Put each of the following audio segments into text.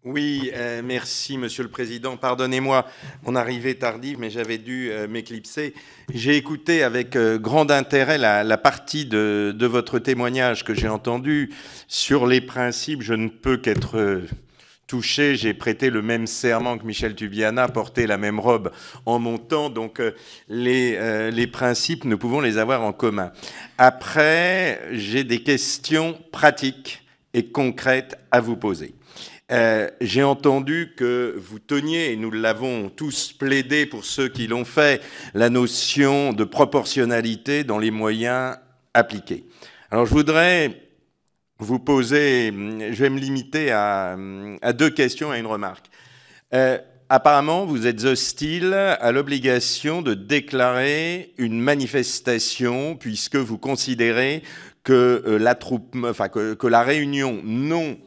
Oui, merci Monsieur le Président. Pardonnez-moi mon arrivée tardive, mais j'avais dû m'éclipser. J'ai écouté avec grand intérêt la partie de votre témoignage que j'ai entendue sur les principes. Je ne peux qu'être touché. J'ai prêté le même serment que Michel Tubiana, porté la même robe en mon temps. Donc les principes, nous pouvons les avoir en commun. Après, j'ai des questions pratiques et concrètes à vous poser. J'ai entendu que vous teniez, et nous l'avons tous plaidé pour ceux qui l'ont fait, la notion de proportionnalité dans les moyens appliqués. Alors je voudrais vous poser, je vais me limiter à deux questions et à une remarque. Apparemment, vous êtes hostile à l'obligation de déclarer une manifestation puisque vous considérez que que la réunion non...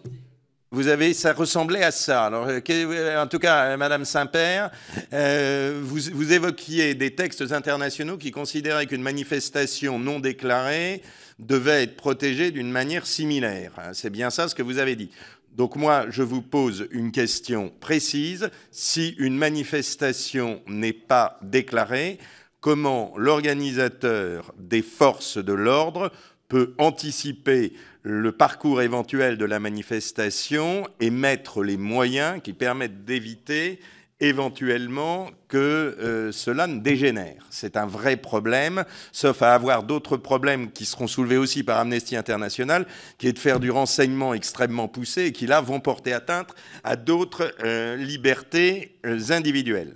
Ça ressemblait à ça. Alors, en tout cas, Madame Saint-Père, vous évoquiez des textes internationaux qui considéraient qu'une manifestation non déclarée devait être protégée d'une manière similaire. C'est bien ça ce que vous avez dit. Donc moi, je vous pose une question précise. Si une manifestation n'est pas déclarée, comment l'organisateur des forces de l'ordre peut anticiper le parcours éventuel de la manifestation et mettre les moyens qui permettent d'éviter éventuellement que cela ne dégénère. C'est un vrai problème, sauf à avoir d'autres problèmes qui seront soulevés aussi par Amnesty International, qui est de faire du renseignement extrêmement poussé et qui, là, vont porter atteinte à d'autres libertés individuelles.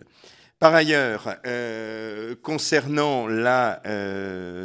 Par ailleurs, concernant la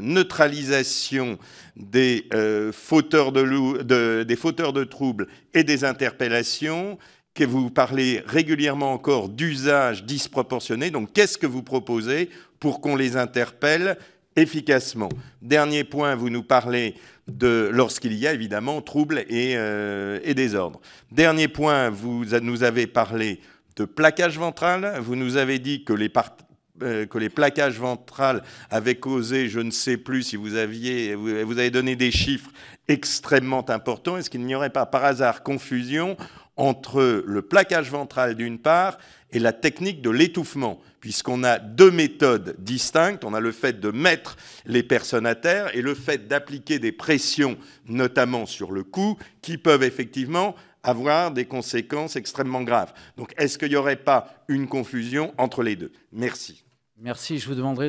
neutralisation des fauteurs de troubles et des interpellations, que vous parlez régulièrement encore d'usage disproportionné. Donc, qu'est-ce que vous proposez pour qu'on les interpelle efficacement? Dernier point, vous nous parlez de lorsqu'il y a évidemment troubles et désordres. Dernier point, vous nous avez parlé de plaquage ventral. Vous nous avez dit que les plaquages ventrales avaient causé, je ne sais plus si vous avez donné des chiffres extrêmement importants. Est-ce qu'il n'y aurait pas par hasard confusion entre le plaquage ventral d'une part et la technique de l'étouffement, puisqu'on a deux méthodes distinctes. On a le fait de mettre les personnes à terre et le fait d'appliquer des pressions, notamment sur le cou, qui peuvent effectivement avoir des conséquences extrêmement graves. Donc, est-ce qu'il n'y aurait pas une confusion entre les deux? Merci. Merci. Je vous demanderai